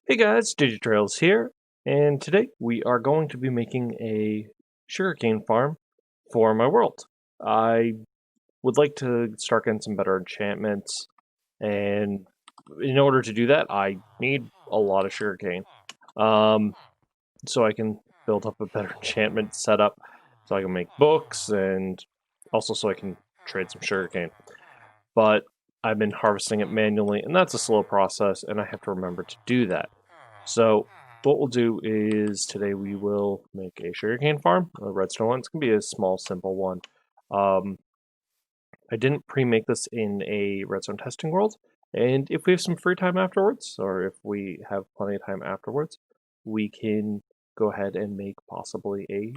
Hey guys, Digitrailz here, and today we are going to be making a sugarcane farm for my world. I would like to start getting some better enchantments, and in order to do that, I need a lot of sugarcane. Um, so I can build up a better enchantment setup, so I can make books, and also so I can trade some sugarcane. But I've been harvesting it manually, and that's a slow process, and I have to remember to do that. So what we'll do is today we will make a sugarcane farm, a redstone one. It's gonna be a small, simple one. Um, I didn't pre-make this in a redstone testing world, and if we have some free time afterwards, or if we have plenty of time afterwards, we can go ahead and make possibly a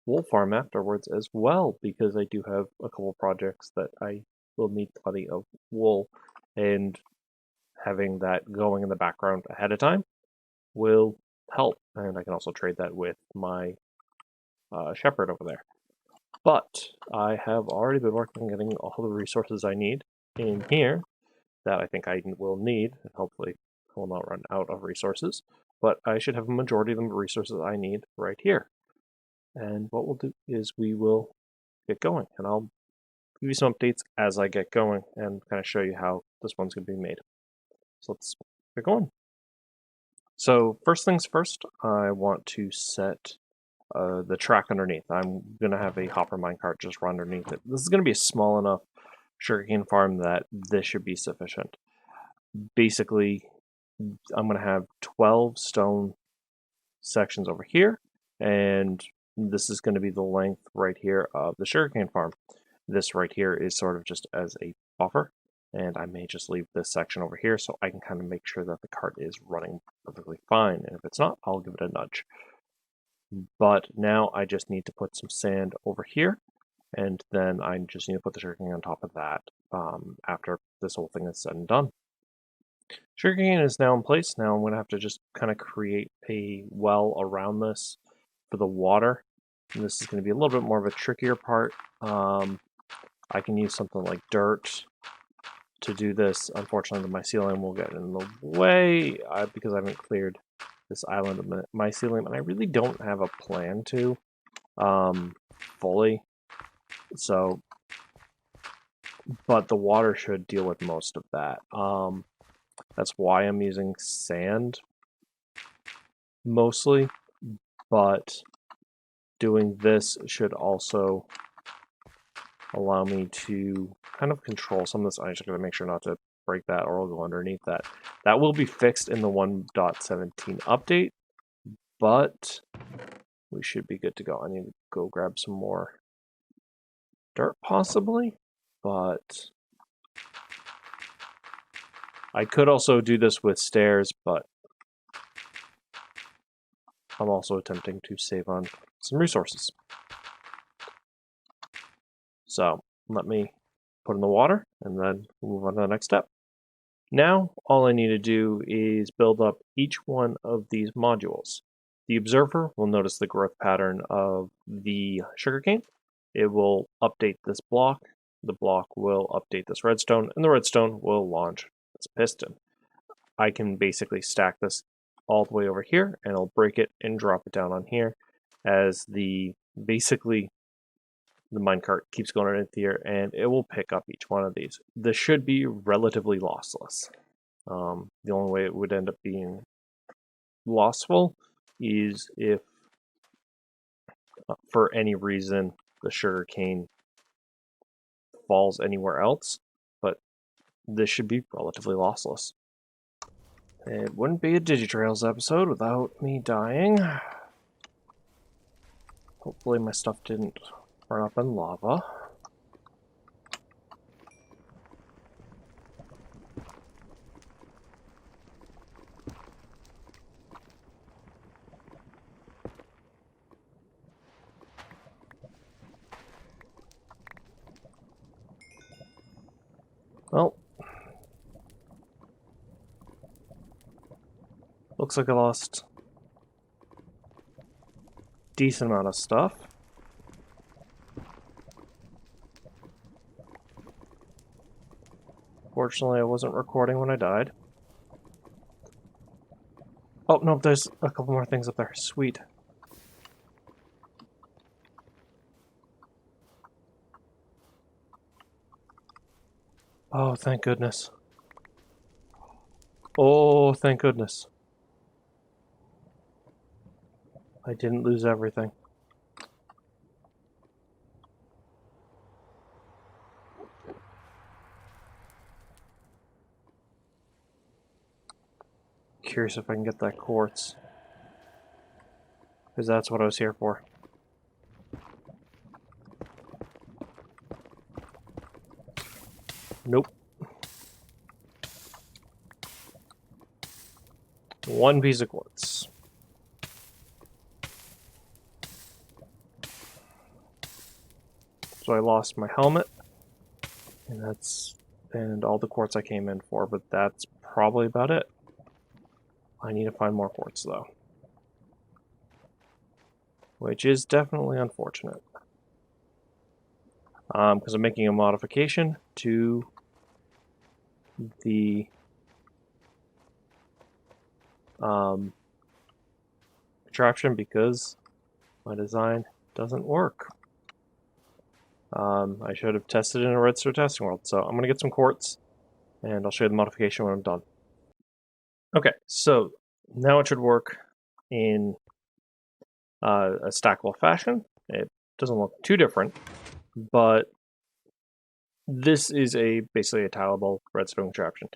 wool farm afterwards as well, because I do have a couple projects that I will need plenty of wool, and having that going in the background ahead of time will help. And I can also trade that with my shepherd over there. But I have already been working on getting all the resources I need in here that I think I will need, and hopefully I will not run out of resources. But I should have a majority of the resources I need right here. And what we'll do is we will get going, and I'll give you some updates as I get going and kind of show you how this one's going to be made. So let's get going. So first things first, I want to set the track underneath. I'm going to have a hopper minecart just run underneath it. This is going to be a small enough sugarcane farm that this should be sufficient. Basically, I'm going to have 12 stone sections over here, and this is going to be the length right here of the sugarcane farm. This right here is sort of just as a buffer, and I may just leave this section over here so I can kind of make sure that the cart is running perfectly fine, and if it's not, I'll give it a nudge. But now I just need to put some sand over here, and then I just need to put the sugarcane on top of that after this whole thing is said and done. Sugarcane is now in place. Now I'm going to have to just kind of create a well around this for the water. And this is going to be a little bit more of a trickier part. I can use something like dirt to do this. Unfortunately, the mycelium will get in the way because I haven't cleared this island of mycelium, and I really don't have a plan to fully. So, but the water should deal with most of that. That's why I'm using sand mostly, but doing this should also allow me to kind of control some of this. I just gotta make sure not to break that or I'll go underneath that. That will be fixed in the 1.17 update, but we should be good to go. I need to go grab some more dirt possibly, but I could also do this with stairs, but I'm also attempting to save on some resources. So let me put in the water and then move on to the next step. Now all I need to do is build up each one of these modules. The observer will notice the growth pattern of the sugarcane. It will update this block. The block will update this redstone, and the redstone will launch this piston. I can basically stack this all the way over here, and I'll break it and drop it down on here as basically the minecart keeps going underneath here, and it will pick up each one of these. This should be relatively lossless. The only way it would end up being lossful is if, for any reason, the sugarcane falls anywhere else, but this should be relatively lossless. It wouldn't be a Digitrailz episode without me dying. Hopefully my stuff didn't run up in lava. Well, looks like I lost a decent amount of stuff. Fortunately, I wasn't recording when I died. Oh, no, there's a couple more things up there. Sweet. Oh, thank goodness. Oh, thank goodness. I didn't lose everything. Curious if I can get that quartz. Because that's what I was here for. Nope. One piece of quartz. So I lost my helmet, and all the quartz I came in for, but that's probably about it. I need to find more quartz though, which is definitely unfortunate. Because I'm making a modification to the contraption because my design doesn't work. I should have tested in a redstone testing world, so I'm going to get some quartz, and I'll show you the modification when I'm done. Okay, so now it should work in a stackable fashion. It doesn't look too different, but this is basically a tileable redstone contraption.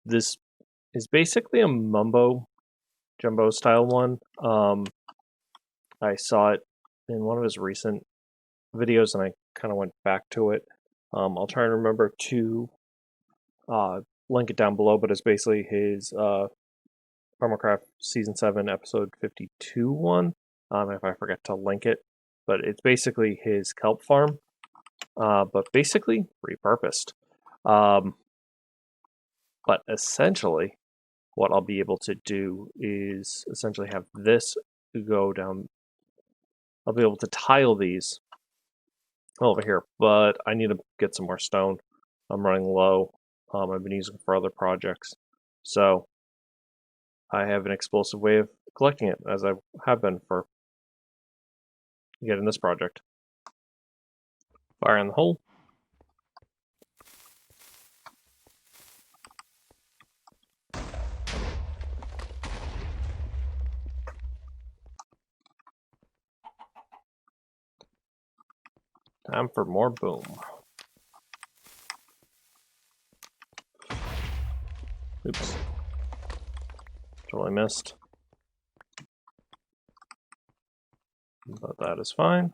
This is basically a Mumbo jumbo style one. I saw it in one of his recent videos, and I kind of went back to it. I'll try and remember to link it down below, but it's basically his Farmcraft Season 7, Episode 52 one, if I forget to link it. But it's basically his kelp farm, but basically repurposed. But essentially, what I'll be able to do is essentially have this go down. I'll be able to tile these over here, but I need to get some more stone. I'm running low. I've been using for other projects. So I have an explosive way of collecting it, as I have been for getting this project. Fire in the hole. Time for more boom. Oops. Totally missed. But that is fine.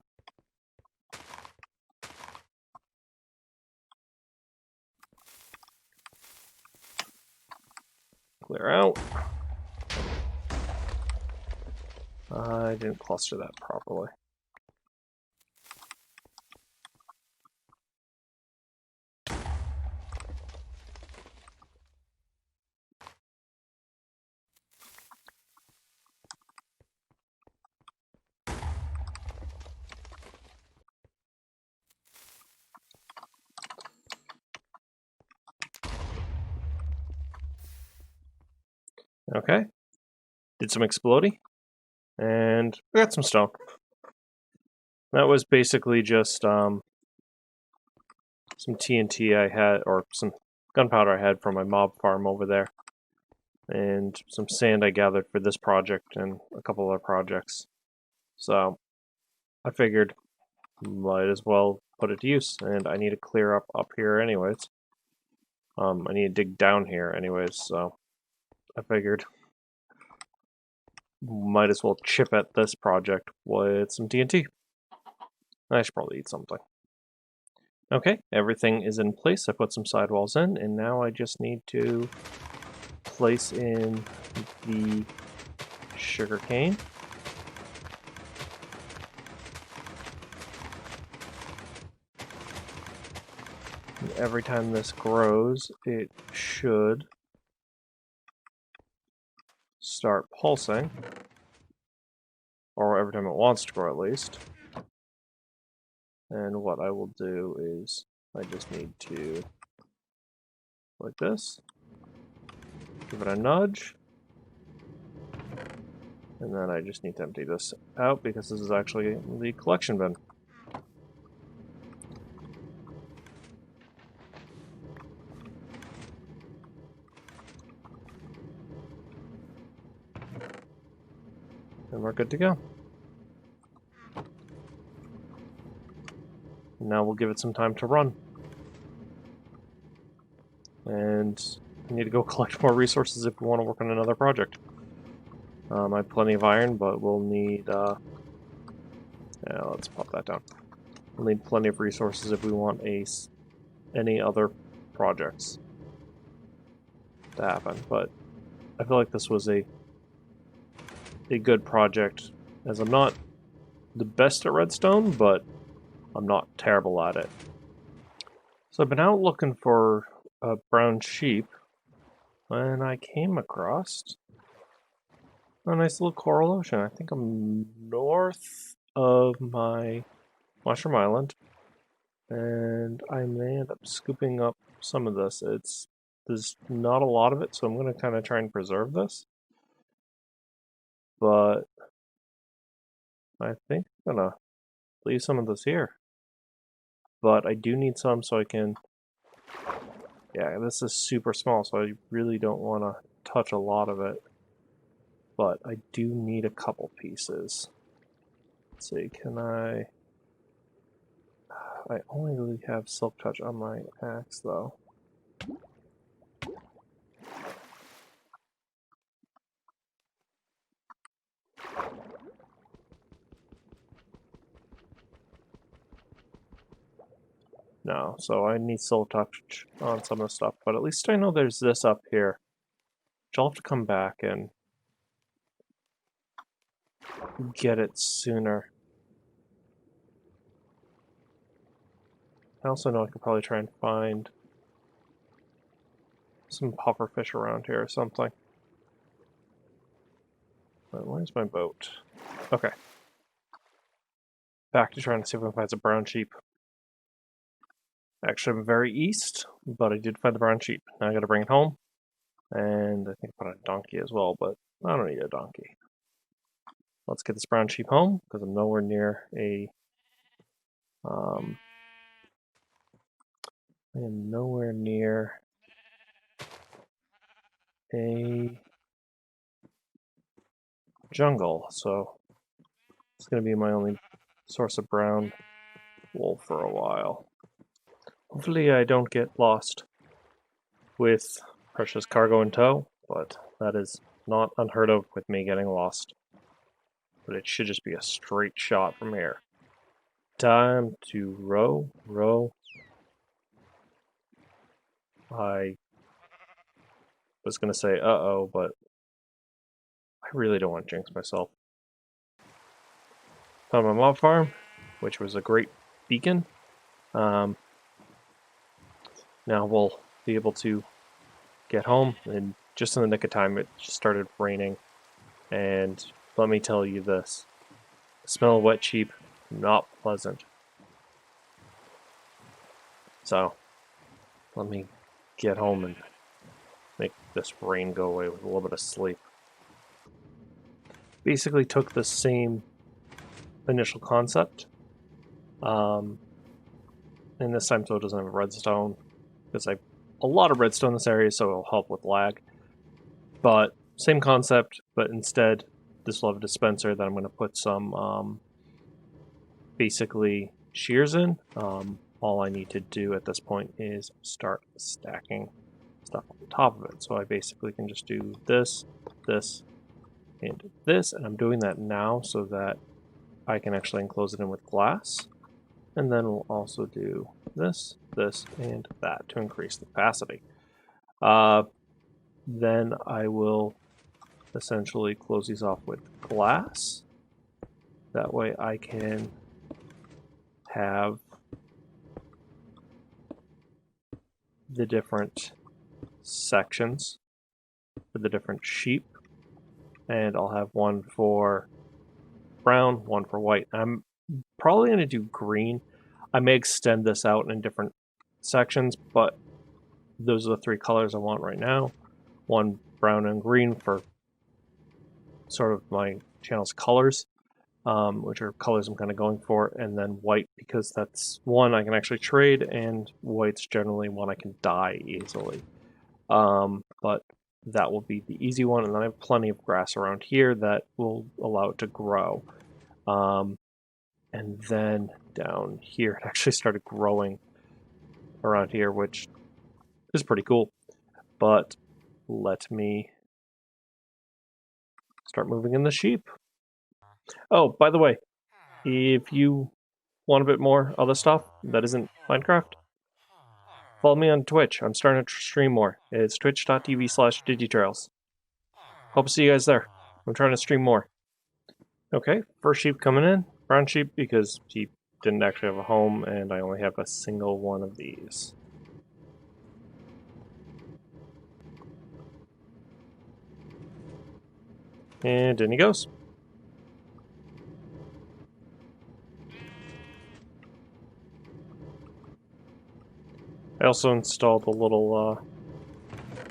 Clear out. I didn't cluster that properly. Okay. Did some exploding, and we got some stone. That was basically just some TNT I had, or some gunpowder I had from my mob farm over there, and some sand I gathered for this project and a couple other projects. So I figured might as well put it to use, and I need to clear up here anyways. I need to dig down here anyways, so I figured might as well chip at this project with some TNT. I should probably eat something. Okay, everything is in place. I put some sidewalls in, and now I just need to place in the sugarcane. And every time this grows, it should start pulsing. Or every time it wants to grow, at least. And what I will do is I just need to, like this, give it a nudge, And then I just need to empty this out because this is actually the collection bin. And we're good to go. Now we'll give it some time to run. And we need to go collect more resources if we want to work on another project. I have plenty of iron, but we'll need... yeah, let's pop that down. We'll need plenty of resources if we want any other projects to happen. But I feel like this was a good project, as I'm not the best at redstone, but I'm not terrible at it. So I've been out looking for brown sheep, and I came across a nice little coral ocean. I think I'm north of my Mushroom Island, and I may end up scooping up some of this. There's not a lot of it, so I'm going to kind of try and preserve this. But I think I'm going to leave some of this here. But I do need some so I can... Yeah, this is super small, so I really don't want to touch a lot of it. But I do need a couple pieces. Let's see, can I only really have Silk Touch on my axe, though. No, so I need Silk Touch on some of the stuff, but at least I know there's this up here, which I'll have to come back and get it sooner. I also know I could probably try and find some pufferfish around here or something. But where's my boat? Okay. Back to trying to see if I can find some brown sheep. Actually, I'm very east, but I did find the brown sheep. Now I gotta bring it home. And I think I put a donkey as well, but I don't need a donkey. Let's get this brown sheep home, because I'm nowhere near a... I am nowhere near a jungle, so it's going to be my only source of brown wool for a while. Hopefully I don't get lost with precious cargo in tow, but that is not unheard of with me getting lost. But it should just be a straight shot from here. Time to row. I was going to say uh-oh, but I really don't want to jinx myself. Found my mob farm, which was a great beacon. Now we'll be able to get home, and just in the nick of time it just started raining. And let me tell you this, the smell of wet sheep, not pleasant. So let me get home and make this rain go away with a little bit of sleep. Basically took the same initial concept, and this time so it doesn't have redstone, because I have a lot of redstone in this area, so it'll help with lag. But same concept, but instead this will have a dispenser that I'm going to put some basically shears in. All I need to do at this point is start stacking stuff on top of it. So I basically can just do this, this, and this, and I'm doing that now so that I can actually enclose it in with glass. And then we'll also do this, this, and that to increase the capacity. Then I will essentially close these off with glass. That way I can have the different sections for the different sheep. And I'll have one for brown, one for white. I'm probably going to do green. I may extend this out in different sections, but those are the three colors I want right now. One brown and green for sort of my channel's colors, which are colors I'm kind of going for, and then white because that's one I can actually trade, and white's generally one I can dye easily. But that will be the easy one, and then I have plenty of grass around here that will allow it to grow. And then down here, it actually started growing around here, which is pretty cool. But let me start moving in the sheep. Oh, by the way, if you want a bit more other stuff that isn't Minecraft, follow me on Twitch. I'm starting to stream more. It's twitch.tv/Digitrailz. Hope to see you guys there. I'm trying to stream more. Okay, first sheep coming in. Brown sheep because he didn't actually have a home, and I only have a single one of these. And in he goes. I also installed a little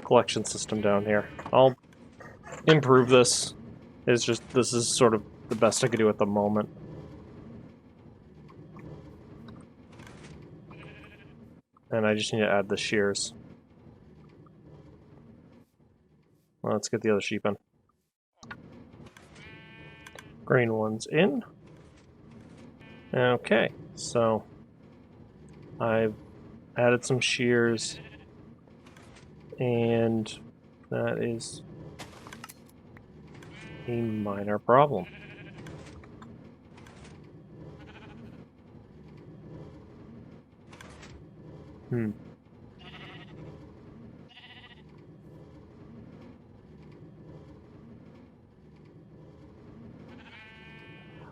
collection system down here. I'll improve this. It's just, this is sort of the best I could do at the moment. And I just need to add the shears. Well, let's get the other sheep in. Green one's in. Okay, so I've added some shears, and that is a minor problem.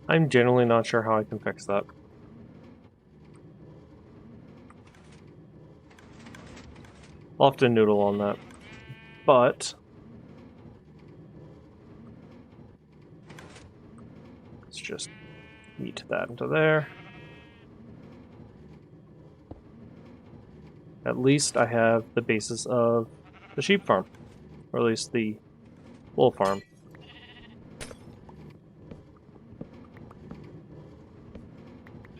I'm generally not sure how I can fix that. I'll have to noodle on that. But let's just eat that into there. At least I have the basis of the sheep farm, or at least the wool farm.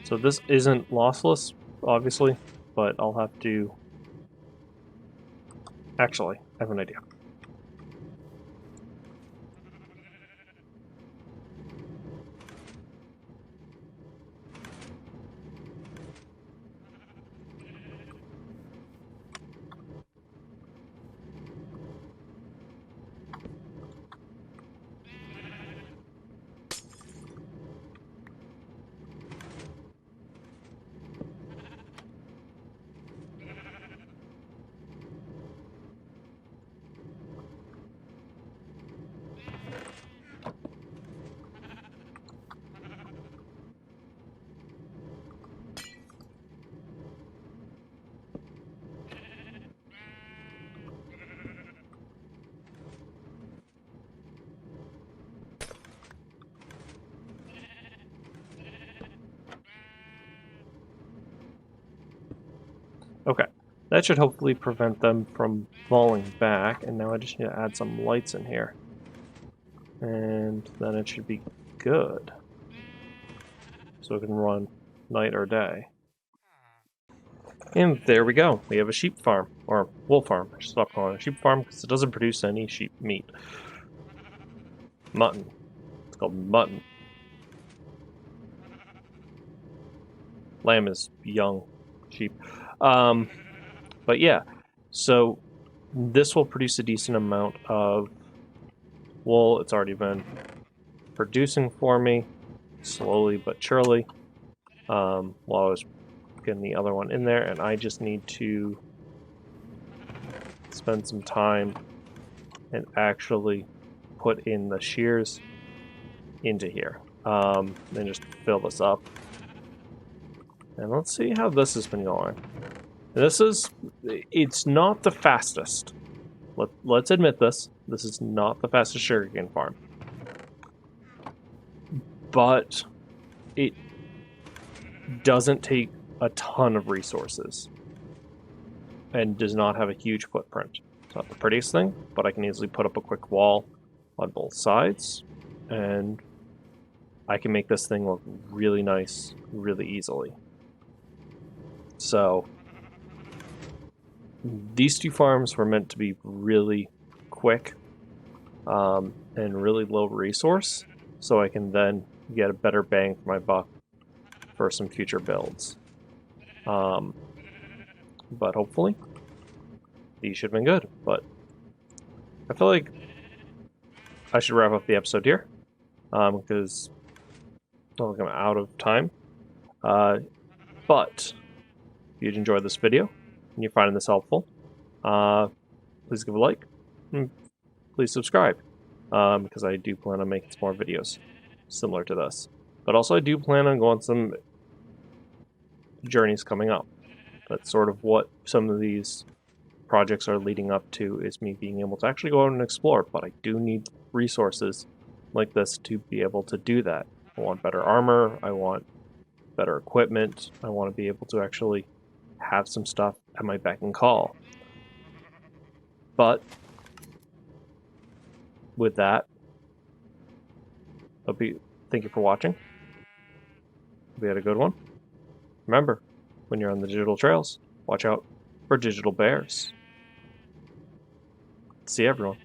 So this isn't lossless, obviously, but I'll have to... Actually, I have an idea. Okay, that should hopefully prevent them from falling back, and now I just need to add some lights in here. And then it should be good. So it can run night or day. And there we go. We have a sheep farm, or wool farm. I should stop calling it a sheep farm because it doesn't produce any sheep meat. Mutton. It's called mutton. Lamb is young sheep. But yeah, so this will produce a decent amount of wool. It's already been producing for me, slowly but surely, while I was getting the other one in there, and I just need to spend some time and actually put in the shears into here. Then just fill this up. And let's see how this has been going. It's not the fastest. Let's admit this. This is not the fastest sugarcane farm. But it doesn't take a ton of resources. And does not have a huge footprint. It's not the prettiest thing, but I can easily put up a quick wall on both sides. and I can make this thing look really nice really easily. So these two farms were meant to be really quick and really low resource, so I can then get a better bang for my buck for some future builds. But hopefully these should have been good. But I feel like I should wrap up the episode here because I'm out of time. But if you'd enjoyed this video and you're finding this helpful, please give a like and please subscribe because I do plan on making some more videos similar to this. But also I do plan on going on some journeys coming up. That's sort of what some of these projects are leading up to, is me being able to actually go out and explore, but I do need resources like this to be able to do that. I want better armor, I want better equipment, I want to be able to actually have some stuff at my beck and call. But with that, thank you for watching. We had a good one. Remember, when you're on the digital trails, watch out for digital bears. See you, everyone.